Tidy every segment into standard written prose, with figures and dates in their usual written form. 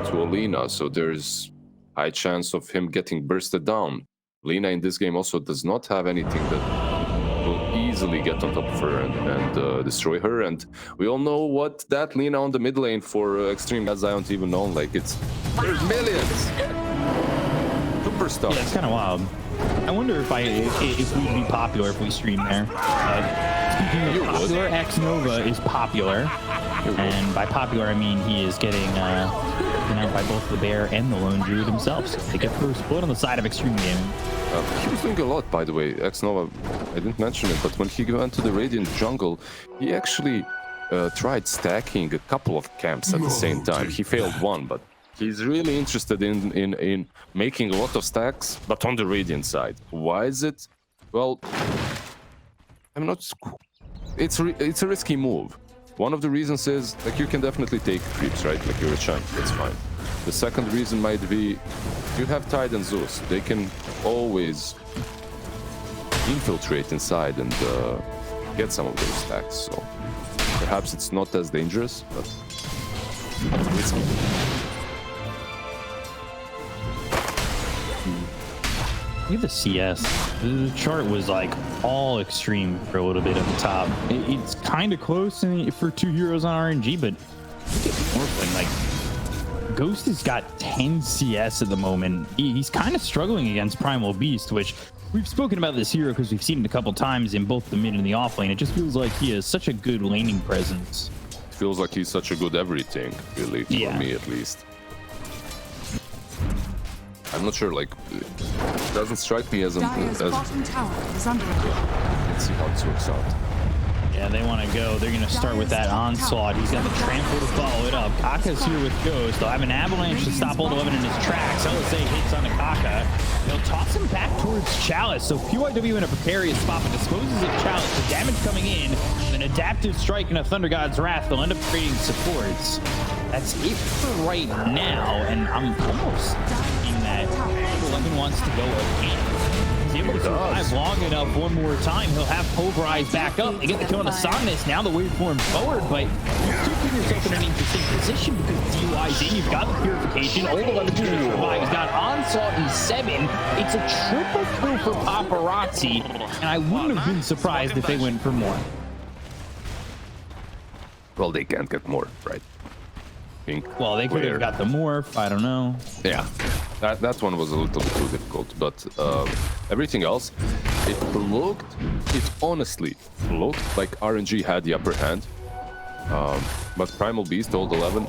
into Alina, so there's high chance of him getting bursted down. Lina in this game also does not have anything that will easily get on top of her and destroy her. And we all know what that Lina on the mid lane for Xtreme has. I don't even know. Like there's millions. Superstars. Yeah, it's kind of wild. I wonder if we'd be popular if we stream there. Speaking of popular, X-Nova is popular, and by popular I mean he is getting out by both the bear and the lone druid himself. So they get first blood on the side of Xtreme Gaming. He was doing a lot, by the way. X-Nova, I didn't mention it, but when he went to the Radiant jungle, he actually tried stacking a couple of camps at the same time. He failed one, but he's really interested in making a lot of stacks, but on the Radiant side. Why is it? Well, I'm not... It's a risky move. One of the reasons is, like, you can definitely take creeps, right? Like, you're a champ, that's fine. The second reason might be, you have Tide and Zeus. They can always infiltrate inside and get some of those stacks. So perhaps it's not as dangerous, but risky. Look at the CS. The chart was like all Xtreme for a little bit at the top. It's kind of close for 2 heroes on RNG, but look at Morphling. Like Ghost has got 10 CS at the moment. He's kind of struggling against Primal Beast, which we've spoken about this hero because we've seen it a couple times in both the mid and the off lane. It just feels like he has such a good laning presence. It feels like he's such a good everything, really, for me at least. I'm not sure, like, it doesn't strike me as bottom tower is under attack. Let's see how this works out. Yeah, they want to go. They're going to start with that onslaught. He's got the trample to follow it up. Kaka's here with Ghost. They'll have an avalanche to stop Old 11 in his tracks. LSA hits on the Kaka. They'll toss him back towards Chalice. So PYW in a precarious spot, but disposes of Chalice. The damage coming in. An adaptive strike and a Thunder God's Wrath. They'll end up creating supports. That's it for right now. And I'm almost thinking that 11 wants to go again. He's able to survive long enough one more time. He'll have Pulverize back up. They get the kill on the Somnus. Now the wave form forward, but you're keeping yourself in an interesting position because DUI's in. You've got the Purification. Old 11 to survive. He's got Onslaught in 7. It's a triple kill for Paparazzi, and I wouldn't have been surprised if they went for more. Well, they can't get more, right? Well, they could have got the morph. I don't know. Yeah, that one was a little bit too difficult, but everything else, it honestly looked like RNG had the upper hand. But Primal Beast, Old 11,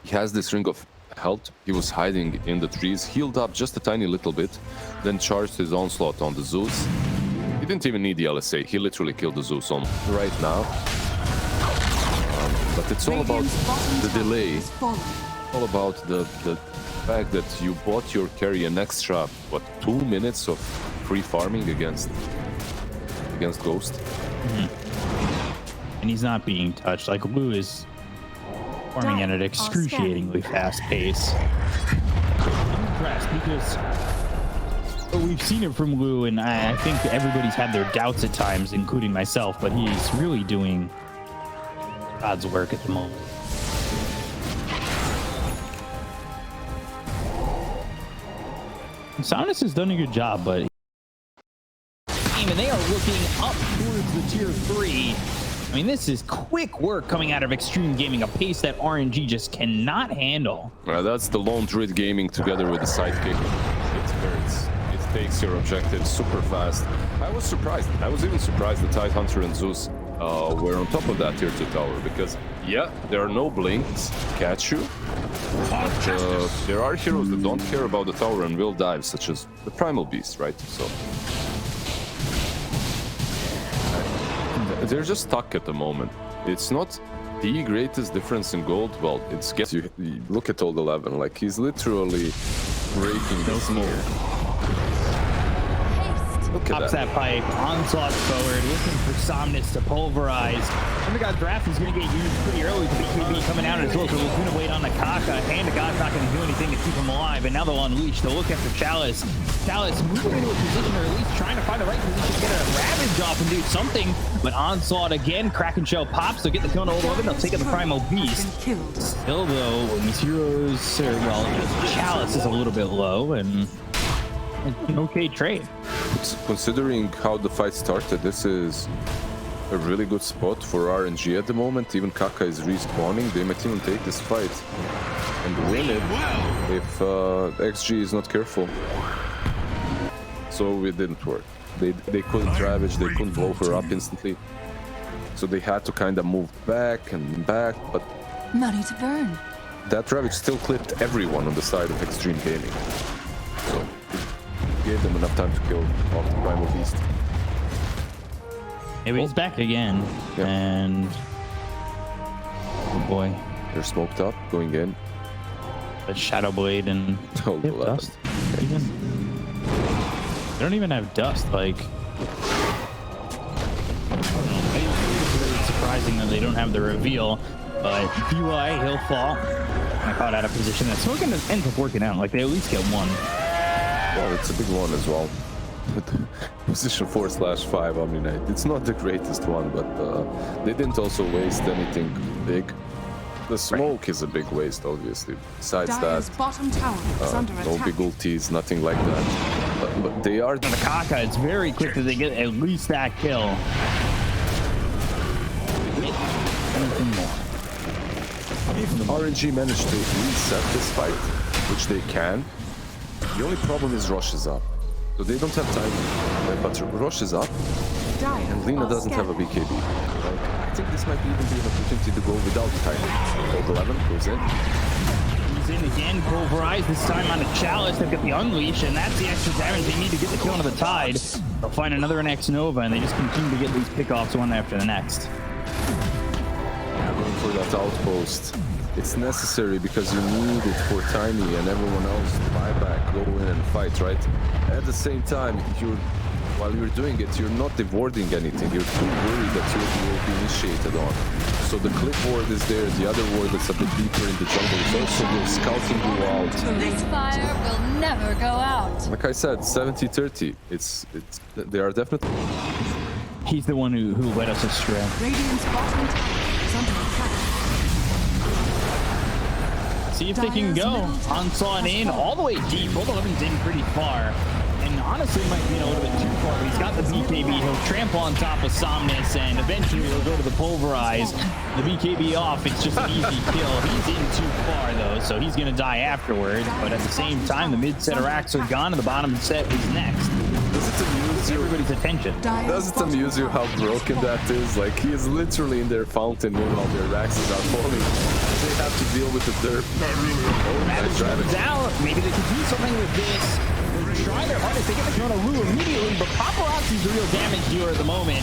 he has this ring of health. He was hiding in the trees, healed up just a tiny little bit, then charged his onslaught on the Zeus. He didn't even need the LSA. He literally killed the Zeus on right now. But it's all about the delay, all about the fact that you bought your carry an extra, what, 2 minutes of free farming against Ghost. And he's not being touched. Like, Lou is farming at an excruciatingly fast pace. I'm impressed because we've seen it from Lou, and I think everybody's had their doubts at times, including myself, but he's really doing God's work at the moment. Somnus has done a good job, but and they are looking up towards the tier 3. I mean, this is quick work coming out of Xtreme Gaming, a pace that RNG just cannot handle. That's the Lone Druid Gaming together with the sidekick. It takes your objective super fast. I was surprised. I was even surprised that Tidehunter and Zeus were on top of that tier 2 tower, because yeah, there are no blinks to catch you, but there are heroes that don't care about the tower and will dive, such as the Primal Beast, right? So they're just stuck at the moment. It's not the greatest difference in gold. Well, it's gets you look at Old 11, like he's literally breaking the smoke. Pops that pipe, onslaught forward, looking for Somnus to pulverize. Thunder God's Wrath is going to get used pretty early. BKB coming out as well, so he's going to wait on the Kaka. Hand to God not going to do anything to keep him alive, and now they'll unleash. They'll look after Chalice. Chalice moving into a position, or at least trying to find the right position to get a Ravage off and do something. But Onslaught again, Kraken Shell pops. They'll get the kill on Old 11. They'll take out the Primal Beast. Still, though, these heroes, well, Chalice is a little bit low, and it's an okay trade. Considering how the fight started, this is a really good spot for RNG at the moment. Even Kaka is respawning. They might even take this fight and win it if XG is not careful. So it didn't work. They couldn't Ravage, they couldn't blow her up instantly. So they had to kind of move back and back, but Money to burn. that Ravage still clipped everyone on the side of Xtreme Gaming. So it gave them enough time to kill off the Primal Beast. Maybe he's back again, Yeah. and oh boy, They're smoked up, going in. a Shadow Blade and Oh, they have the dust. Even. They don't even have dust. Like, it's surprising that they don't have the reveal. But DY, he'll fall. I caught out of position. That Smoking ends up working out. Like, they at least get one. Well, it's a big one as well. Position 4/5 Omni-Knight. It's not the greatest one, but they didn't also waste anything big. The smoke is a big waste, obviously. Besides that, Dire's bottom tower is under no attack. big ultis, nothing like that. But they are... The Kaka, it's very quick that they get at least that kill. Anything more. RNG managed to reset this fight, which they can. The only problem is Rosh is up. So they don't have time, but Rosh is up, Dire and Lina are doesn't have a scared. BKB. Right? I think this might even be an opportunity to go without timing. Old 11 goes in. He's in again, pulverized this time on a Chalice. They've got the Unleash, and that's the extra damage they need to get the kill onto the Tide. They'll find another X Nova, and they just continue to get these pickoffs one after the next. Going for that outpost. It's necessary because you need it for Tiny and everyone else to buy back, go in and fight, right? At the same time, while you're doing it, you're not avoiding anything. You're too worried that you will be initiated on. So the clip ward is there, the other ward that's a bit deeper in the jungle is also scouting you out. This fire will never go out. Like I said, 70-30. They are definitely... He's the one who led us astray. Radiant's bottom tower is under attack. See if they can go. Onslaught in all the way deep. Old 11's in pretty far. And honestly, might be a little bit too far. But he's got the BKB. He'll trample on top of Somnus, and eventually he'll go to the Pulverize. The BKB off. It's just an easy kill. He's in too far, though, so he's going to die afterward. But at the same time, the mid-set racks are gone, and the bottom set is next. Does it amuse you? Everybody's attention. Does it amuse you how broken that is? Like, he is literally in their fountain while their Raxes are falling. They have to deal with the dirt. Oh, nice Ravage out. Maybe they could do something with this. They're trying their hardest. They get the Corona Lou immediately, but Paparazzi's the real damage dealer at the moment.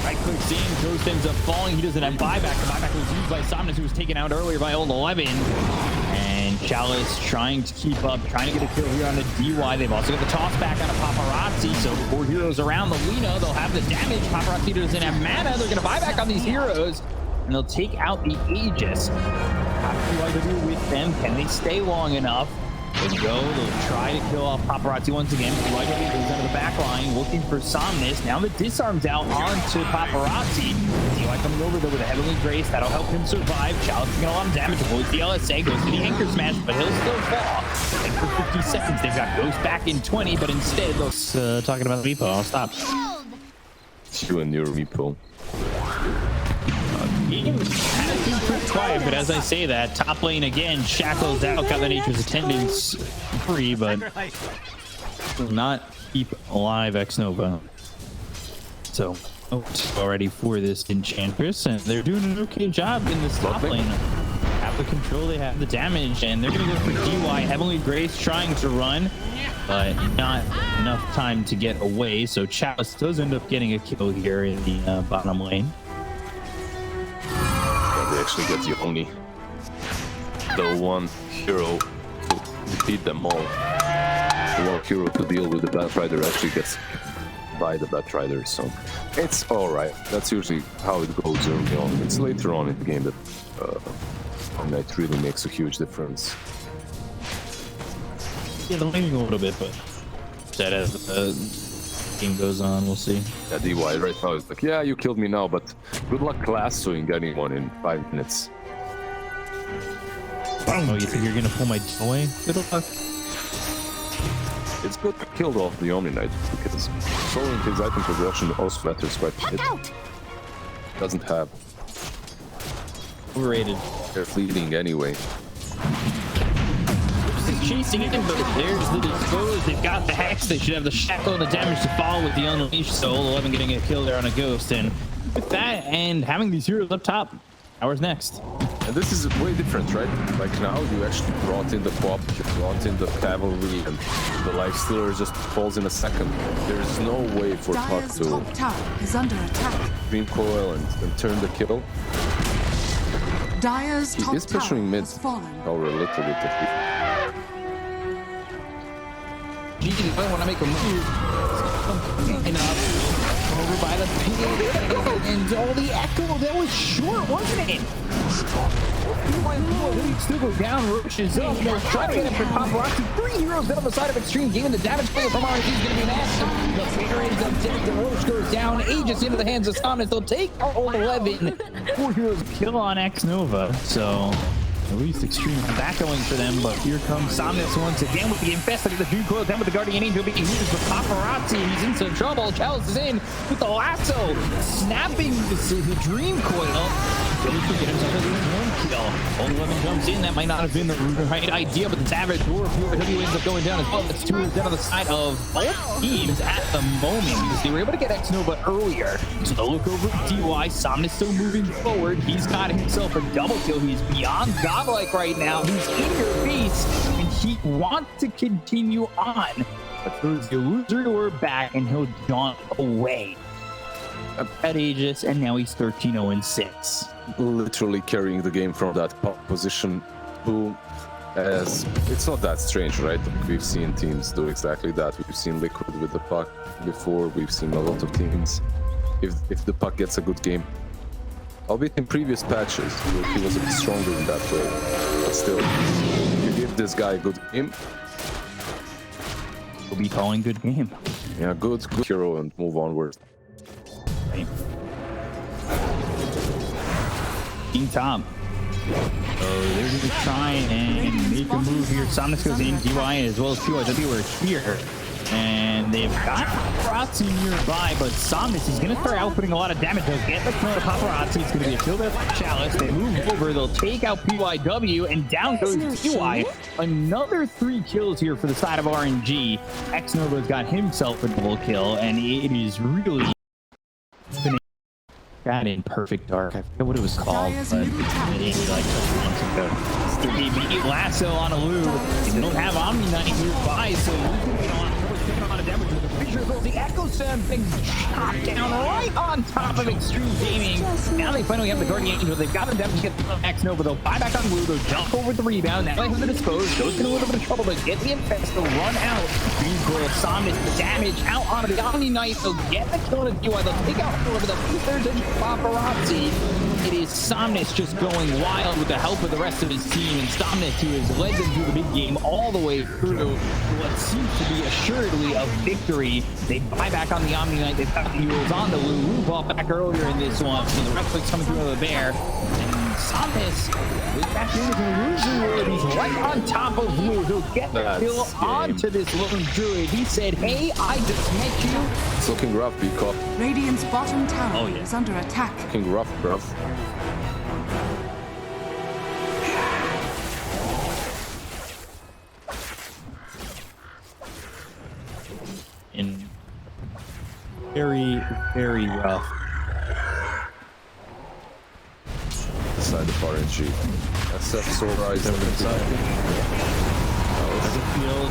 Right click in, Ghost ends up falling. He doesn't have buyback. The buyback was used by Somnus, who was taken out earlier by Old 11. And Chalice trying to keep up, trying to get a kill here on the DY. They've also got the toss back on a Paparazzi. So 4 heroes around the Lina. They'll have the damage. Paparazzi doesn't have mana. They're going to buy back on these heroes. And they'll take out the Aegis. Have to do with them. Can they stay long enough? They'll go. They'll try to kill off Paparazzi once again. Like goes under the back line, looking for Somnus. Now the disarm's out onto Paparazzi. DY coming over though with a Heavenly Grace. That'll help him survive. Chalice getting a lot of damage. Avoids the LSA. Goes to the Anchor Smash, but he'll still fall. And for 50 seconds, they've got Ghost back in 20, but instead, they'll talking about the repo. I'll stop. You and your repo. Game kind of seems pretty quiet, but as I say that, top lane again, Shackles out, got that Nature's attendance free, but will not keep alive X-Nova. So, already for this Enchantress, and they're doing an okay job in this top lane. Have the control, they have the damage, and they're going to go for DY. Heavenly Grace trying to run, but not enough time to get away, so Chalice does end up getting a kill here in the bottom lane. They actually get the one hero to defeat them all. The one hero to deal with the Batrider actually gets by the Batrider, so it's alright. That's usually how it goes early on. It's later on in the game that Knight really makes a huge difference. Yeah, the laning a little bit, but that as the game goes on, we'll see. Yeah, DY right now is like, yeah, you killed me now, but good luck lassoing anyone in 5 minutes. Oh, you think you're gonna pull my away? Good luck. It's good to kill off the Omni Knight because slowing his item progression also matters quite a bit. Doesn't have. Overrated. They're fleeting anyway. Chasing him, but there's the dispose. They've got the hex. They should have the shackle and the damage to follow with the unleashed soul. 11 getting a kill there on a ghost, and with that and having these heroes up top, ours next. And this is way different, right? Like now you actually brought in the pop, you brought in the cavalry, and the lifestealer just falls in a second. There's no way for Puck Dire's to top tower is under attack. Dream Coil and turn the kill. Dire's He top is tower pushing mid has fallen. or a little bit at least. GG, I want to make a move. Over by the pig and all the echo. That was short, wasn't it? Still go down, Roche is up. They're trying to get him for paparazzi. 3 heroes down on the side of Xtreme, giving the damage player from RNG is going to be massive. The Fader ends up dead. The Roche goes down. Aegis into the hands of Somnus. They'll take our old 11. 4 heroes kill on X Nova. So at least Xtreme have that going for them, but here comes Somnus once again with the Infested of the Dream Coil, then with the Guardian Angel being used with Paparazzi. He's in some trouble. Chalice is in with the lasso, snapping the Dream Coil. Really could get himself a one kill. Old 11 jumps in. That might not have been the right idea, but the Savage Dwarf W ends up going down as well. That's 2 down on the side of both teams at the moment because they were able to get X Nova earlier. So the look over at DY. Somnus still moving forward. He's got himself a double kill. He's beyond godlike right now. He's in your face, and he wants to continue on. But throws the illusory orb back, and he'll jaunt away. At Aegis, and now he's 13-0-6. Literally carrying the game from that pop position. Who, as it's not that strange, right? We've seen teams do exactly that. We've seen Liquid with the puck before. We've seen a lot of teams. If the puck gets a good game, albeit in previous patches, he was a bit stronger in that way. But still, if you give this guy a good game, We'll be calling good game. yeah, good hero and move onward. Team Tom. So they're going to try and make a move here. Somnus goes in, DY as well as PYW are here. And they've got paparazzi nearby, but Somnus is going to start outputting a lot of damage. They'll get the kill of paparazzi. It's going to be a kill there for Chalice. They move over. They'll take out PYW, and down goes PY. Another 3 kills here for the side of RNG. X Nova's got himself a double kill, and it is really that in Perfect Dark. I forget what it was called, but it was like a couple months ago. They beat Lasso on a Lou. They don't have Omni Knight nearby, so Lou's going to be on taking a lot of damage with the picture of the Echo Sound thing shot down right on top of Xtreme Gaming. Now they finally have the Guardian Angel. They've got them down to get X Nova. They'll buy back on Lou. They'll jump over the rebound. Now they have the dispose. Goes in a little bit of trouble to get the Infest to run out. Dream Coil, Somnus, the damage out onto the Omni Knight. They'll get the kill on the DY. They'll take out over the third paparazzi. It is Somnus just going wild with the help of the rest of his team, and Somnus, who has led them through the big game all the way through to what seems to be assuredly a victory. They buy back on the Omni Knight. They've got the heroes on the Lou ball back earlier in this one, so the reflex coming through the bear. And Somnus is back in with the illusion word. He's right on top of Lou. He'll get the kill onto this lone druid. He said, hey, I just met you. It's looking rough, Peacock. Radiant's bottom tower is under attack. Looking rough, bruv. In very, very rough. Side of RNG. SF Soulrise over inside.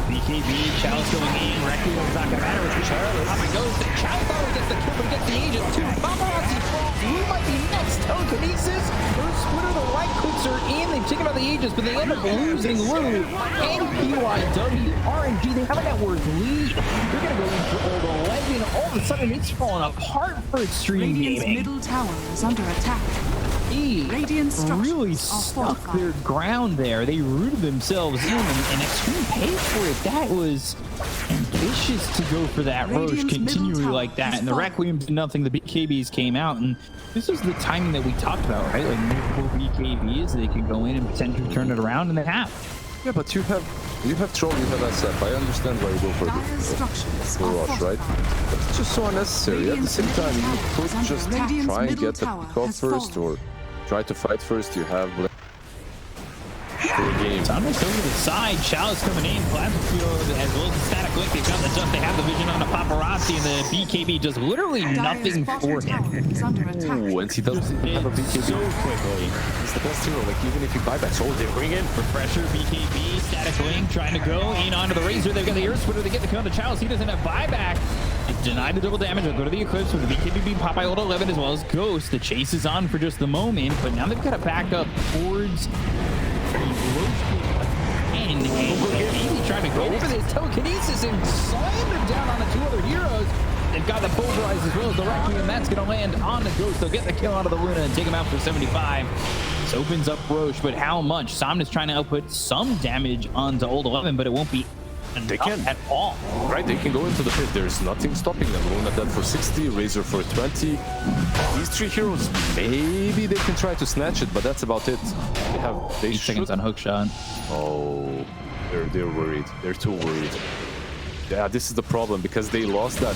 BKB, Chalice going in, Requiem not gonna matter with Charlotte. Up it goes, the Chalice always gets the kill, but gets the Aegis too. Paparazzi falls, Lou might be next. Telekinesis, their splitter, the right clicks are in, they take out the Aegis, but they end up losing Lou and PYW. RNG, they have a net worth lead. They're gonna go in for old 11. All of a sudden, it's falling apart for Xtreme Radiant's Gaming. middle tower is under attack. Radiant structures really are stuck fortified. their ground there. They rooted themselves in, and Xtreme paid for it. That was ambitious to go for that Roche Radiant's middle continually tower like that. is And the falling. Requiem did nothing. The BKBs came out, and this is the timing that we talked about, right? Like multiple BKBs, they can go in and potentially turn it around, and they have. Yeah, but you have Troll, you have SF. I understand why you go for Dire structures the are Rush, right? fortified. But it's just so unnecessary. At the same time, you could just Radiant's try and middle get the tower pick off has first, fallen. or try to fight first. You have for a game. Thomas over the side, Chalice coming in, Plasma Field as well as the Static Link. They've got the jump, they have the vision on the Paparazzi, and the BKB does literally Dire's nothing bottom for him. tower is under attack. Ooh, and he doesn't have a BKB. So quickly. He's the best hero. Like even if he buybacks, oh, they bring in. Refresher, BKB, Static Link trying to go in onto the Razor. They've got the Earth Splitter. They get the kill on the Chalice. He doesn't have buyback. They deny the double damage. They'll go to the Eclipse with the BKB being Popeye ult 11 as well as Ghost. The chase is on for just the moment, but now they've got to back up towards the Roach. And he's trying to go for this telekinesis and slam him down on the two other heroes. They've got the Pulverize as well as the Requiem, and that's going to land on the Ghost. They'll get the kill out of the Luna and take him out for 75. This opens up Roche, but how much? Somna's trying to output some damage onto Old 11, but it won't be They can at all. Right, they can go into the pit. There's nothing stopping them. Luna dead for 60, Razor for 20. These three heroes, maybe they can try to snatch it, but that's about it. They 8 seconds on hook shot. Oh, they're worried. They're too worried. Yeah, this is the problem because they lost that.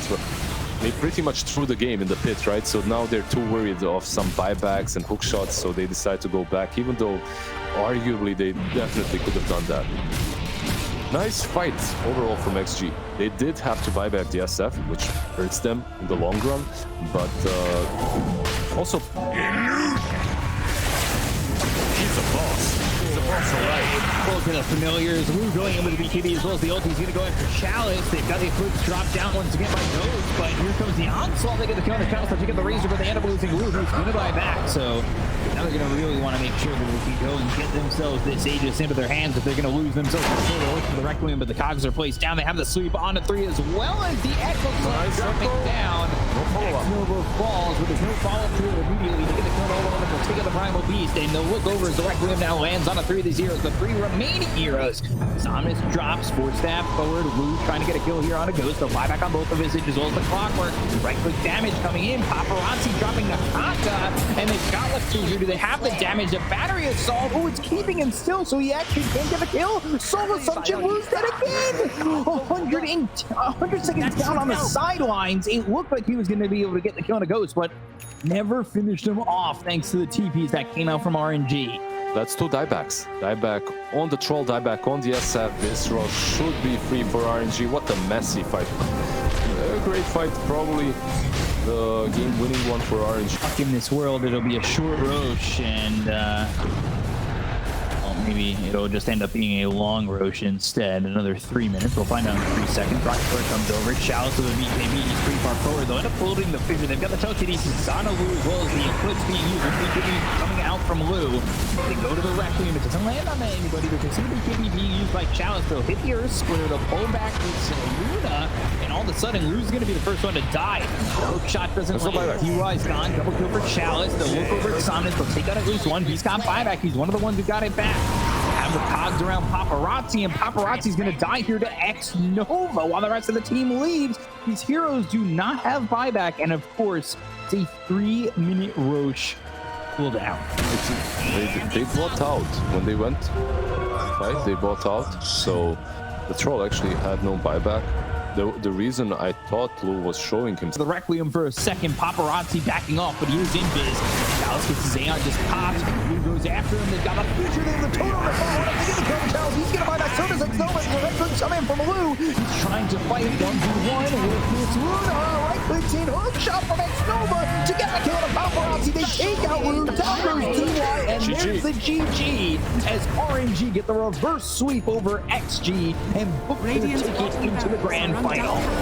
They pretty much threw the game in the pit, right? So now they're too worried of some buybacks and hook shots, so they decide to go back, even though arguably they definitely could have done that. Nice fight overall from XG. They did have to buy back the SF, which hurts them in the long run, but also he's a boss. He's a boss, alright. Look at the familiars. Lou going in with the BKB as well as the ult. He's going to go after Chalice. They've got the Eclipse dropped down once again by Ghost, but here comes the onslaught. They get the kill on the Chalice. They take out the Razor, but they end up losing Lou, who's going to buy back. So now they're going to really want to make sure that they can go and get themselves this Aegis into their hands if they're going to lose themselves. They're looking for the Requiem, but the cogs are placed down. They have the sweep on to 3 as well as the Echo dropping down. Nova falls, but there's no follow through immediately. They get the kill over, they'll take out the Primal Beast, and they'll look over as the Requiem now lands on a 3 of these heroes, the 3 remaining heroes. Somnus drops, forward stab forward. Lou trying to get a kill here on a Ghost. They'll buy back on both of his as well as the Clockwork. Right click damage coming in. Paparazzi dropping the Kaka, and they've got left 2 here. Do they have the damage? The battery assault. Oh, it's keeping him still, so he actually can't get the kill. Soul Assumption lose that again. 100 seconds down on the sidelines. It looked like he was going to be able to get the kill on a Ghost, but never finished him off thanks to the TPs that came out from RNG. That's 2 diebacks. Dieback on the Troll, dieback on the SF. This rush should be free for RNG. What a messy fight. A great fight, probably the game-winning one for RNG. In this world, it'll be a short Roche, and well, maybe it'll just end up being a long Roche instead. Another 3 minutes. We'll find out in 3 seconds. Rockford comes over. Chalice with a BKB. He's pretty far forward. They'll end up holding the fissure. They've got the telekinesis on Lou as well as the Eclipse being used. The BKB coming out from Lou. They go to the Requiem. It doesn't land on anybody. They can see the BKB being used by Chalice. They'll hit the Earth Splitter. They'll pull back with Luna, and all of a sudden, Lou's going to be the first one to die. The hook shot doesn't land. QI's gone. Double kill for Chalice. They'll look over at Somnus. They'll take out at least one. He's got buyback. He's one of the ones who got it back. Have the cogs around Paparazzi, and Paparazzi's going to die here to X Nova while the rest of the team leaves. These heroes do not have buyback, and of course, it's a 3-minute Roche cooldown. They bought out when they went, right? They bought out, so the Troll actually had no buyback. The reason I thought Lou was showing him The Requiem for a second, Paparazzi backing off, but he was in biz. Chalice gets his Aeon, just pops. Lou goes after him. They've got a future there. The total to follow up. They get the kill from Chalice. He's going to buy that service. X Nova. The red click come in from Lou. He's trying to fight 1v1 with this Luna. Right clicks in. Hook shot from X Nova to get the kill to Paparazzi. They take out Lou. Down goes TY, and there's the GG as RNG get the reverse sweep over XG and book their ticket into the grand final.